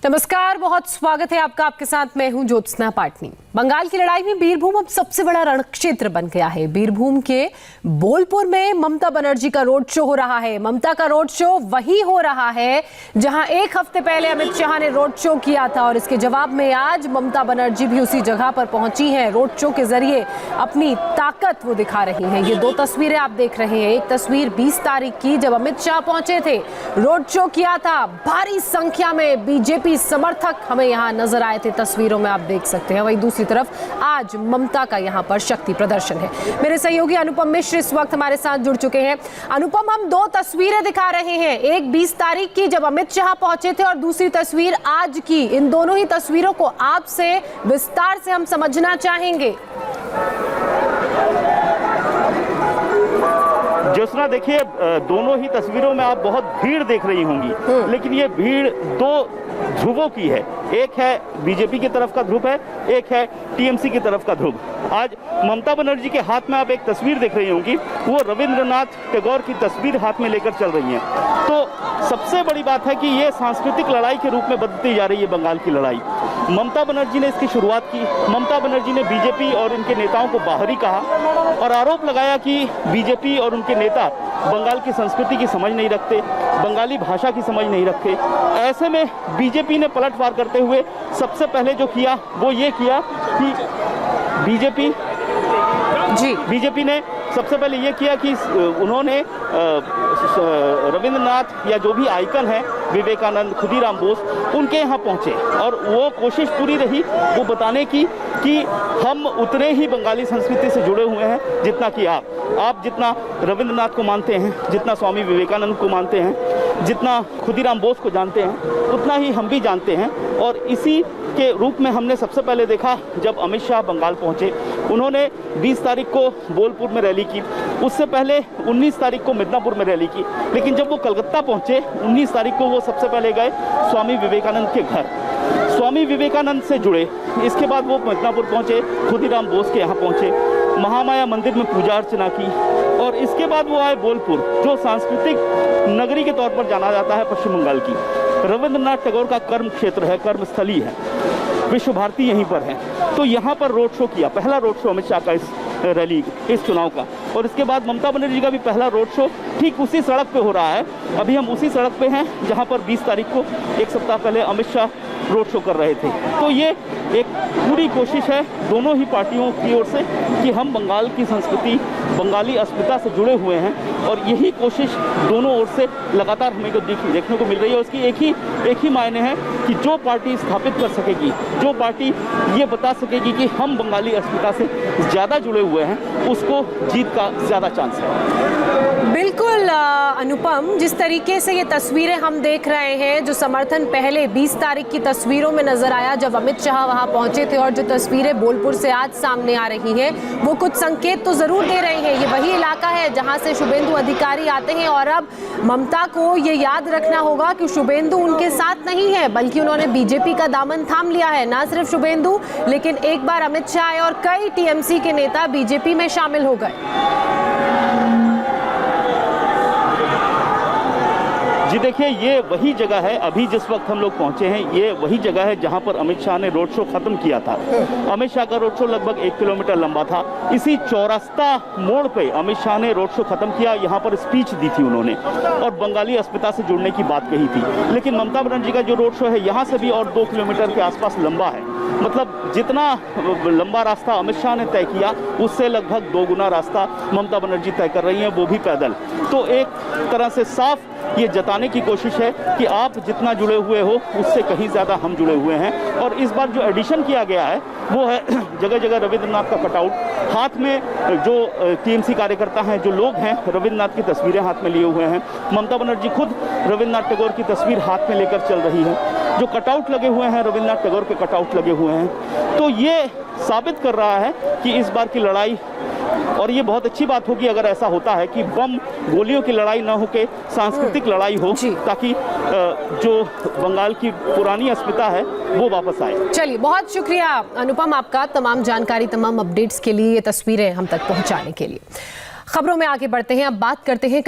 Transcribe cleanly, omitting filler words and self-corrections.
नमस्कार, बहुत स्वागत है आपका। आपके साथ मैं हूं ज्योत्सना पाटनी। बंगाल की लड़ाई में बीरभूम अब सबसे बड़ा रणक्षेत्र बन गया है। बीरभूम के बोलपुर में ममता बनर्जी का रोड शो हो रहा है। ममता का रोड शो वही हो रहा है जहां एक हफ्ते पहले अमित शाह ने रोड शो किया था और इसके जवाब में आज ममता बनर्जी भी उसी जगह पर पहुंची हैं। रोड शो के जरिए अपनी ताकत वो दिखा रही हैं। ये दो तस्वीरें आप देख रहे हैं। एक तस्वीर 20 तारीख की, जब अमित शाह पहुंचे थे, रोड शो किया था। भारी संख्या में बीजेपी समर्थक हमें यहां नजर आए थे, तस्वीरों में आप देख सकते हैं। वहीं दूसरी तरफ आज ममता का यहां पर शक्ति प्रदर्शन है। मेरे सहयोगी अनुपम मिश्र इस वक्त हमारे साथ जुड़ चुके हैं। अनुपम, हम दो तस्वीरें दिखा रहे हैं, एक 20 तारीख की जब अमित शाह पहुंचे थे और दूसरी तस्वीर आज की। इन दोनों ही तस्वीरों को आपसे विस्तार से हम समझना चाहेंगे। ज्योत्सना, देखिए, दोनों ही तस्वीरों में आप बहुत भीड़ देख रही होंगी, लेकिन ये भीड़ दो ध्रुवों की है। एक है बीजेपी की तरफ का ध्रुव है, एक है टीएमसी की तरफ का ध्रुव। आज ममता बनर्जी के हाथ में आप एक तस्वीर देख रही होंगी, वो रविंद्रनाथ टैगोर की तस्वीर हाथ में लेकर चल रही हैं। तो सबसे बड़ी बात है कि ये सांस्कृतिक लड़ाई के रूप में बदलती जा रही है बंगाल की लड़ाई। ममता बनर्जी ने इसकी शुरुआत की। ममता बनर्जी ने बीजेपी और उनके नेताओं को बाहरी कहा और आरोप लगाया कि बीजेपी और उनके नेता बंगाल की संस्कृति की समझ नहीं रखते, बंगाली भाषा की समझ नहीं रखते। ऐसे में बीजेपी ने पलटवार करते हुए सबसे पहले जो किया वो ये किया कि बीजेपी ने सबसे पहले ये किया कि उन्होंने रविंद्रनाथ या जो भी आइकन है, विवेकानंद, खुदीराम बोस, उनके यहाँ पहुँचे और वो कोशिश पूरी रही वो बताने की कि हम उतने ही बंगाली संस्कृति से जुड़े हुए हैं जितना कि आप जितना रविंद्रनाथ को मानते हैं, जितना स्वामी विवेकानंद को मानते हैं, जितना खुदीराम बोस को जानते हैं, उतना ही हम भी जानते हैं। और इसी के रूप में हमने सबसे पहले देखा जब अमित शाह बंगाल पहुंचे। उन्होंने 20 तारीख को बोलपुर में रैली की, उससे पहले 19 तारीख को मिदनापुर में रैली की। लेकिन जब वो कलकत्ता पहुंचे 19 तारीख को, वो सबसे पहले गए स्वामी विवेकानंद के घर, स्वामी विवेकानंद से जुड़े। इसके बाद वो मिदनापुर पहुंचे, खुदीराम बोस के यहाँ पहुंचे, महामाया मंदिर में पूजा अर्चना की और इसके बाद वो आए बोलपुर, जो सांस्कृतिक नगरी के तौर पर जाना जाता है पश्चिम बंगाल की। रविंद्रनाथ टैगोर का कर्म क्षेत्र है, कर्मस्थली है, विश्व भारती यहीं पर है। तो यहाँ पर रोड शो किया, पहला रोड शो अमित शाह का इस रैली, इस चुनाव का। और इसके बाद ममता बनर्जी का भी पहला रोड शो ठीक उसी सड़क पे हो रहा है। अभी हम उसी सड़क पे हैं जहाँ पर 20 तारीख को, एक सप्ताह पहले, अमित शाह रोड शो कर रहे थे। तो ये एक पूरी कोशिश है दोनों ही पार्टियों की ओर से कि हम बंगाल की संस्कृति, बंगाली अस्मिता से जुड़े हुए हैं और यही कोशिश दोनों ओर से लगातार हमें को देखने को मिल रही है। उसकी एक ही मायने है कि जो पार्टी स्थापित कर सकेगी, जो पार्टी ये बता सकेगी कि हम बंगाली अस्मिता से ज़्यादा जुड़े हुए हैं, उसको जीत का ज़्यादा चांस है। बिल्कुल अनुपम, जिस तरीके से ये तस्वीरें हम देख रहे हैं, जो समर्थन पहले 20 तारीख की तस्वीरों में नजर आया जब अमित शाह वहां पहुंचे थे, और जो तस्वीरें बोलपुर से आज सामने आ रही हैं, वो कुछ संकेत तो जरूर दे रही हैं। ये वही इलाका है जहां से शुभेंदु अधिकारी आते हैं और अब ममता को ये याद रखना होगा कि शुभेंदु उनके साथ नहीं है, बल्कि उन्होंने बीजेपी का दामन थाम लिया है। ना सिर्फ शुभेंदु, लेकिन एक बार अमित शाह आए और कई टीएमसी के नेता बीजेपी में शामिल हो गए। जी देखिए, ये वही जगह है, अभी जिस वक्त हम लोग पहुंचे हैं, ये वही जगह है जहां पर अमित शाह ने रोड शो खत्म किया था। अमित शाह का रोड शो लगभग 1 किलोमीटर लंबा था। इसी चौरास्ता मोड़ पे अमित शाह ने रोड शो खत्म किया, यहाँ पर स्पीच दी थी उन्होंने और बंगाली अस्मिता से जुड़ने की बात कही थी। लेकिन ममता बनर्जी का जो रोड शो है यहाँ से भी और 2 किलोमीटर के आसपास लंबा है। मतलब जितना लंबा रास्ता अमित शाह ने तय किया, उससे लगभग 2 गुना रास्ता ममता बनर्जी तय कर रही हैं, वो भी पैदल। तो एक तरह से साफ ये जताने की कोशिश है कि आप जितना जुड़े हुए हो, उससे कहीं ज़्यादा हम जुड़े हुए हैं। और इस बार जो एडिशन किया गया है वो है जगह जगह रविंद्रनाथ का कटआउट, हाथ में जो टीएमसी कार्यकर्ता हैं, जो लोग हैं, रविंद्रनाथ की तस्वीरें हाथ में लिए हुए हैं। ममता बनर्जी खुद रविंद्रनाथ टैगोर की तस्वीर हाथ में लेकर चल रही है। जो कटआउट लगे हुए हैं, रविंद्रनाथ टैगोर के कटआउट लगे हुए हैं। तो ये साबित कर रहा है कि इस बार की लड़ाई, और ये बहुत अच्छी बात होगी अगर ऐसा होता है कि बम गोलियों की लड़ाई ना होके सांस्कृतिक लड़ाई हो, ताकि जो बंगाल की पुरानी अस्मिता है वो वापस आए। चलिए, बहुत शुक्रिया अनुपम आपका तमाम जानकारी, तमाम अपडेट्स के लिए, ये तस्वीरें हम तक पहुंचाने के लिए। खबरों में आगे बढ़ते हैं, अब बात करते हैं